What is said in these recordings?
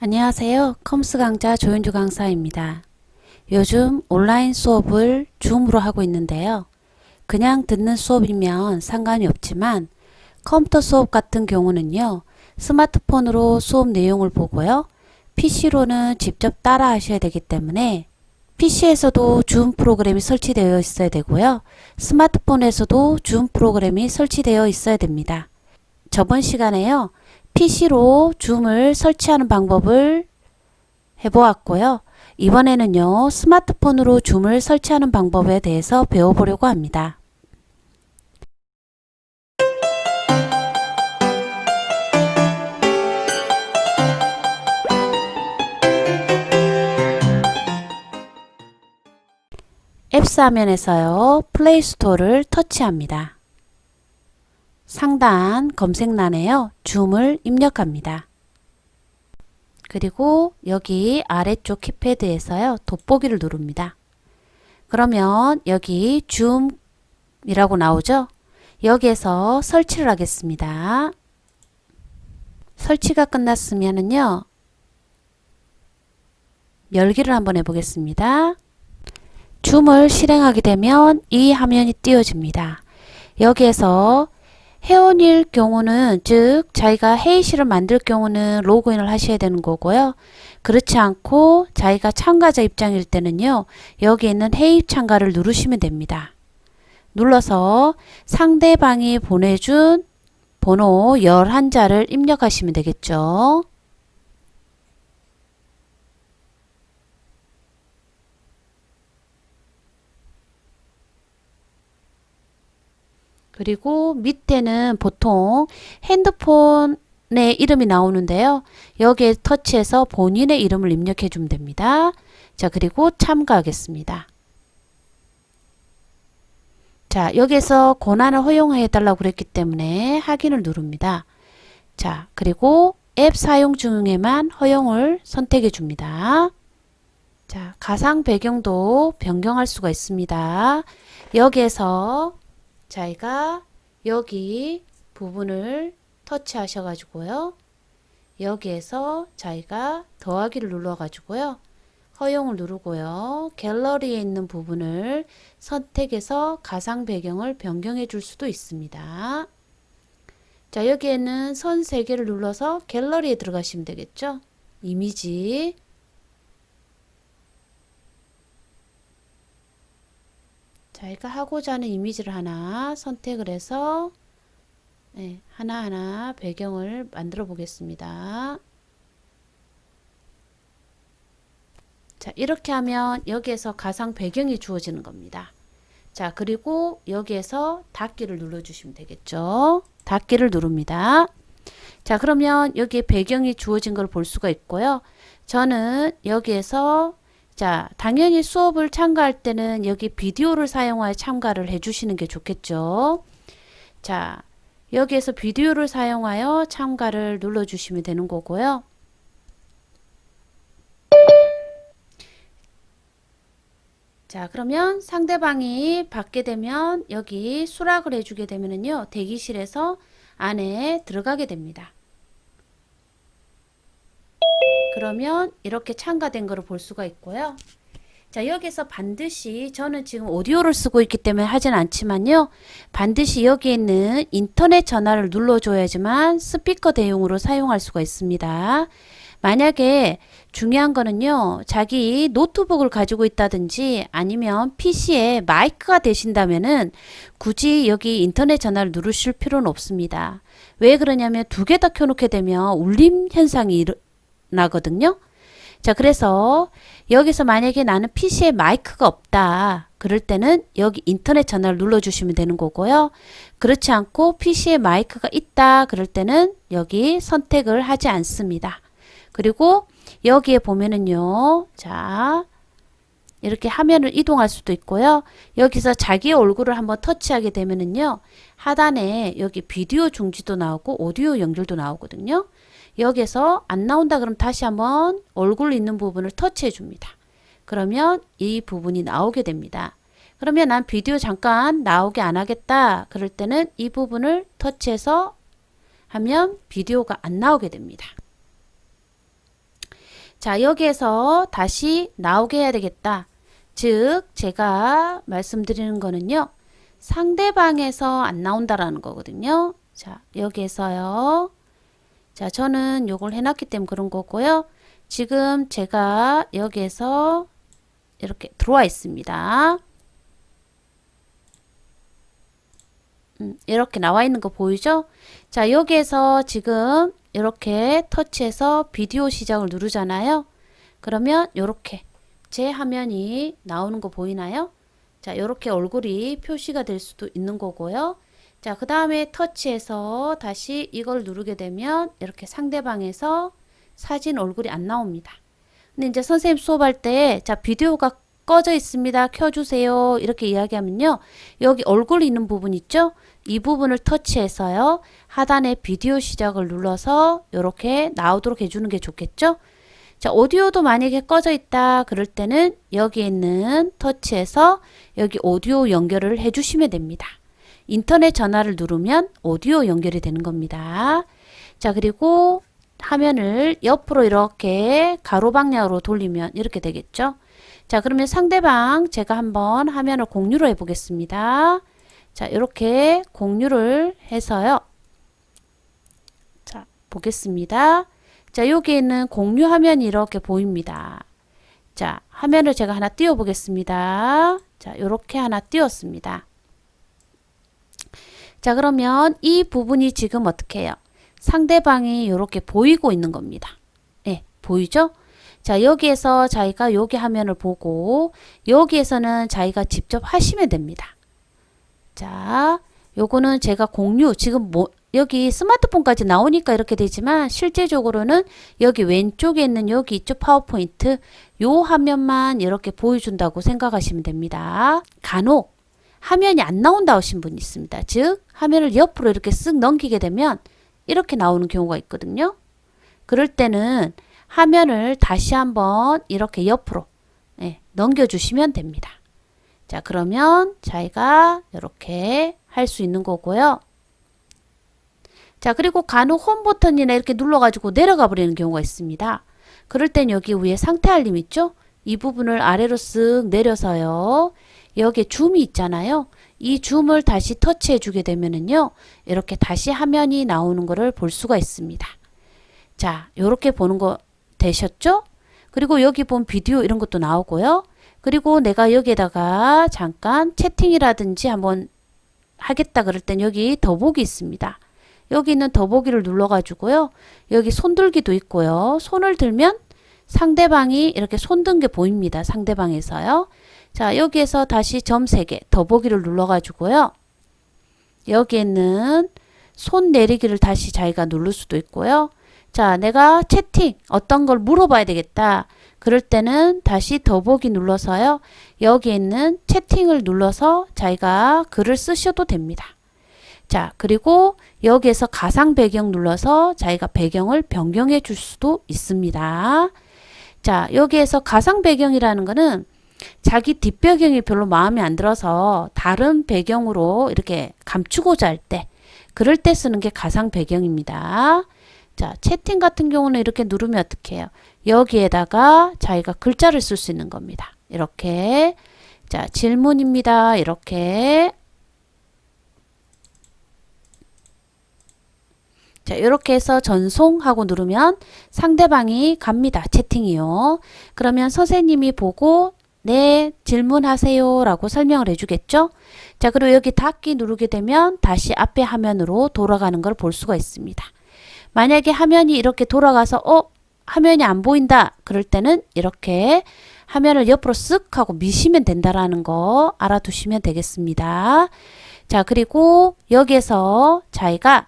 안녕하세요. 컴스 강좌 조윤주 강사입니다. 요즘 온라인 수업을 줌으로 하고 있는데요. 그냥 듣는 수업이면 상관이 없지만 컴퓨터 수업 같은 경우는요. 스마트폰으로 수업 내용을 보고요. PC로는 직접 따라 하셔야 되기 때문에 PC에서도 줌 프로그램이 설치되어 있어야 되고요. 스마트폰에서도 줌 프로그램이 설치되어 있어야 됩니다. 저번 시간에요. PC로 줌을 설치하는 방법을 해보았고요. 이번에는요. 스마트폰으로 줌을 설치하는 방법에 대해서 배워보려고 합니다. 앱스 화면에서요. 플레이스토어를 터치합니다. 상단 검색란에요. 줌을 입력합니다. 그리고 여기 아래쪽 키패드에서요. 돋보기를 누릅니다. 그러면 여기 줌이라고 나오죠? 여기에서 설치를 하겠습니다. 설치가 끝났으면은요. 열기를 한번 해보겠습니다. 줌을 실행하게 되면 이 화면이 띄워집니다. 여기에서 회원일 경우는 즉 자기가 회의실을 만들 경우는 로그인을 하셔야 되는 거고요. 그렇지 않고 자기가 참가자 입장일 때는요. 여기 있는 회의 참가를 누르시면 됩니다. 눌러서 상대방이 보내준 번호 11자를 입력하시면 되겠죠. 그리고 밑에는 보통 핸드폰의 이름이 나오는데요. 여기에 터치해서 본인의 이름을 입력해 주면 됩니다. 자, 그리고 참가하겠습니다. 자, 여기에서 권한을 허용해 달라고 그랬기 때문에 확인을 누릅니다. 자, 그리고 앱 사용 중에만 허용을 선택해 줍니다. 자, 가상 배경도 변경할 수가 있습니다. 여기에서 자기가 여기 부분을 터치하셔 가지고요. 여기에서 자기가 더하기를 눌러 가지고요. 허용을 누르고요. 갤러리에 있는 부분을 선택해서 가상 배경을 변경해 줄 수도 있습니다. 자, 여기에는 선 3개를 눌러서 갤러리에 들어가시면 되겠죠. 이미지. 자기가 하고자 하는 이미지를 하나 선택을 해서 하나하나 배경을 만들어 보겠습니다. 자, 이렇게 하면 여기에서 가상 배경이 주어지는 겁니다. 자, 그리고 여기에서 닫기를 눌러주시면 되겠죠. 닫기를 누릅니다. 자, 그러면 여기에 배경이 주어진 걸 볼 수가 있고요. 저는 여기에서 자, 당연히 수업을 참가할 때는 여기 비디오를 사용하여 참가를 해주시는 게 좋겠죠. 자, 여기에서 비디오를 사용하여 참가를 눌러주시면 되는 거고요. 자, 그러면 상대방이 받게 되면 여기 수락을 해주게 되면은요, 대기실에서 안에 들어가게 됩니다. 그러면 이렇게 참가된 거를 볼 수가 있고요. 자, 여기서 반드시 저는 지금 오디오를 쓰고 있기 때문에 하진 않지만요. 반드시 여기 있는 인터넷 전화를 눌러줘야지만 스피커 대용으로 사용할 수가 있습니다. 만약에 중요한 거는요. 자기 노트북을 가지고 있다든지 아니면 PC에 마이크가 되신다면은 굳이 여기 인터넷 전화를 누르실 필요는 없습니다. 왜 그러냐면 2개 다 켜놓게 되면 울림 현상이 나거든요. 자, 그래서 여기서 만약에 나는 PC에 마이크가 없다. 그럴 때는 여기 인터넷 전화를 눌러주시면 되는 거고요. 그렇지 않고 PC에 마이크가 있다. 그럴 때는 여기 선택을 하지 않습니다. 그리고 여기에 보면은요. 자, 이렇게 화면을 이동할 수도 있고요. 여기서 자기의 얼굴을 한번 터치하게 되면은요. 하단에 여기 비디오 중지도 나오고 오디오 연결도 나오거든요. 여기서 안 나온다 그러면 다시 한번 얼굴 있는 부분을 터치해 줍니다. 그러면 이 부분이 나오게 됩니다. 그러면 난 비디오 잠깐 나오게 안 하겠다. 그럴 때는 이 부분을 터치해서 하면 비디오가 안 나오게 됩니다. 자, 여기에서 다시 나오게 해야 되겠다. 즉, 제가 말씀드리는 거는요. 상대방에서 안 나온다라는 거거든요. 자, 여기에서요. 자, 저는 요걸 해놨기 때문에 그런 거고요. 지금 제가 여기에서 이렇게 들어와 있습니다. 이렇게 나와 있는 거 보이죠? 자, 여기에서 지금 이렇게 터치해서 비디오 시작을 누르잖아요. 그러면 이렇게 제 화면이 나오는 거 보이나요? 자, 이렇게 얼굴이 표시가 될 수도 있는 거고요. 자, 그 다음에 터치해서 다시 이걸 누르게 되면 이렇게 상대방에서 사진 얼굴이 안 나옵니다. 근데 이제 선생님 수업할 때, 자, 비디오가 꺼져 있습니다. 켜주세요. 이렇게 이야기하면요. 여기 얼굴 있는 부분 있죠? 이 부분을 터치해서요. 하단에 비디오 시작을 눌러서 이렇게 나오도록 해주는 게 좋겠죠? 자, 오디오도 만약에 꺼져 있다. 그럴 때는 여기에 있는 터치해서 여기 오디오 연결을 해주시면 됩니다. 인터넷 전화를 누르면 오디오 연결이 되는 겁니다. 자, 그리고 화면을 옆으로 이렇게 가로 방향으로 돌리면 이렇게 되겠죠? 자, 그러면 상대방 제가 한번 화면을 공유로 해 보겠습니다. 자, 이렇게 공유를 해서요. 자, 보겠습니다. 자, 여기에는 공유 화면이 이렇게 보입니다. 자, 화면을 제가 하나 띄워 보겠습니다. 자, 이렇게 하나 띄웠습니다. 자, 그러면 이 부분이 지금 어떻게 해요? 상대방이 이렇게 보이고 있는 겁니다. 예, 보이죠? 자, 여기에서 자기가 여기 화면을 보고 여기에서는 자기가 직접 하시면 됩니다. 자, 요거는 제가 공유 지금 여기 스마트폰까지 나오니까 이렇게 되지만 실제적으로는 여기 왼쪽에 있는 여기 있죠? 파워포인트 요 화면만 이렇게 보여준다고 생각하시면 됩니다. 간혹 화면이 안 나온다 하신 분이 있습니다. 즉 화면을 옆으로 이렇게 쓱 넘기게 되면 이렇게 나오는 경우가 있거든요. 그럴 때는 화면을 다시 한번 이렇게 옆으로 넘겨주시면 됩니다. 자, 그러면 자기가 이렇게 할 수 있는 거고요. 자, 그리고 간혹 홈 버튼이나 이렇게 눌러가지고 내려가 버리는 경우가 있습니다. 그럴 땐 여기 위에 상태 알림 있죠? 이 부분을 아래로 쓱 내려서요. 여기에 줌이 있잖아요. 이 줌을 다시 터치해 주게 되면은요. 이렇게 다시 화면이 나오는 거를 볼 수가 있습니다. 자, 요렇게 보는 거 되셨죠? 그리고 여기 본 비디오 이런 것도 나오고요. 그리고 내가 여기에다가 잠깐 채팅이라든지 한번 하겠다 그럴 땐 여기 더보기 있습니다. 여기 있는 더보기를 눌러가지고요. 여기 손들기도 있고요. 손을 들면 상대방이 이렇게 손든 게 보입니다. 상대방에서요. 자, 여기에서 다시 점 3개 더보기를 눌러가지고요. 여기에는 손 내리기를 다시 자기가 누를 수도 있고요. 자, 내가 채팅 어떤 걸 물어봐야 되겠다. 그럴 때는 다시 더보기 눌러서요. 여기에 있는 채팅을 눌러서 자기가 글을 쓰셔도 됩니다. 자, 그리고 여기에서 가상 배경 눌러서 자기가 배경을 변경해 줄 수도 있습니다. 자, 여기에서 가상 배경이라는 거는 자기 뒷배경이 별로 마음에 안 들어서 다른 배경으로 이렇게 감추고자 할 때, 그럴 때 쓰는 게 가상 배경입니다. 자, 채팅 같은 경우는 이렇게 누르면 어떻게 해요? 여기에다가 자기가 글자를 쓸 수 있는 겁니다. 이렇게. 자, 질문입니다. 이렇게. 자, 이렇게 해서 전송하고 누르면 상대방이 갑니다. 채팅이요. 그러면 선생님이 보고 네, 질문하세요 라고 설명을 해주겠죠. 자, 그리고 여기 닫기 누르게 되면 다시 앞에 화면으로 돌아가는 걸 볼 수가 있습니다. 만약에 화면이 이렇게 돌아가서 화면이 안 보인다 그럴 때는 이렇게 화면을 옆으로 쓱 하고 미시면 된다라는 거 알아두시면 되겠습니다. 자, 그리고 여기에서 자기가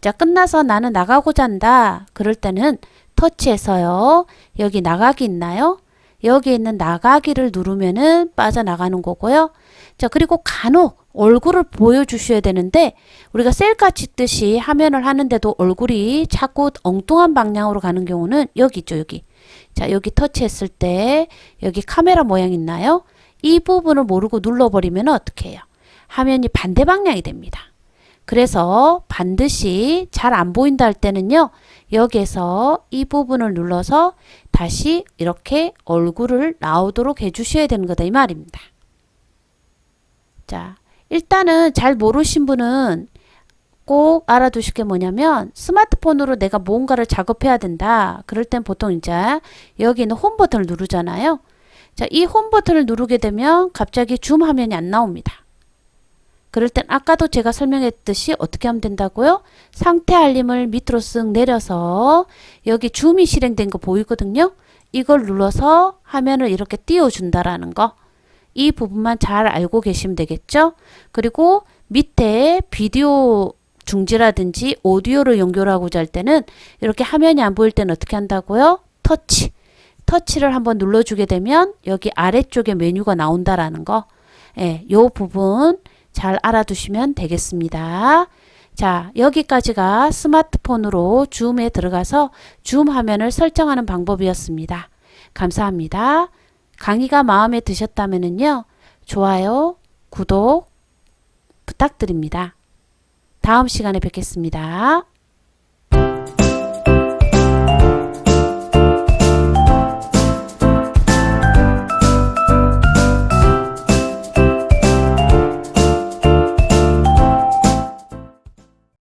자, 끝나서 나는 나가고자 한다 그럴 때는 터치해서요. 여기 나가기 있나요? 여기 있는 나가기를 누르면은 빠져나가는 거고요. 자, 그리고 간혹 얼굴을 보여주셔야 되는데 우리가 셀카 찍듯이 화면을 하는데도 얼굴이 자꾸 엉뚱한 방향으로 가는 경우는 여기 있죠, 여기. 자, 여기 터치했을 때 여기 카메라 모양 있나요? 이 부분을 모르고 눌러버리면 어떻게 해요? 화면이 반대 방향이 됩니다. 그래서 반드시 잘 안 보인다 할 때는요. 여기에서 이 부분을 눌러서 다시 이렇게 얼굴을 나오도록 해주셔야 되는 거다 이 말입니다. 자, 일단은 잘 모르신 분은 꼭 알아두실 게 뭐냐면 스마트폰으로 내가 뭔가를 작업해야 된다. 그럴 땐 보통 이제 여기 있는 홈 버튼을 누르잖아요. 자, 이 홈 버튼을 누르게 되면 갑자기 줌 화면이 안 나옵니다. 그럴 땐 아까도 제가 설명했듯이 어떻게 하면 된다고요? 상태 알림을 밑으로 쓱 내려서 여기 줌이 실행된 거 보이거든요. 이걸 눌러서 화면을 이렇게 띄워준다라는 거. 이 부분만 잘 알고 계시면 되겠죠? 그리고 밑에 비디오 중지라든지 오디오를 연결하고자 할 때는 이렇게 화면이 안 보일 때는 어떻게 한다고요? 터치를 한번 눌러주게 되면 여기 아래쪽에 메뉴가 나온다라는 거. 예, 요 부분 잘 알아두시면 되겠습니다. 자, 여기까지가 스마트폰으로 줌에 들어가서 줌 화면을 설정하는 방법이었습니다. 감사합니다. 강의가 마음에 드셨다면요, 좋아요, 구독 부탁드립니다. 다음 시간에 뵙겠습니다.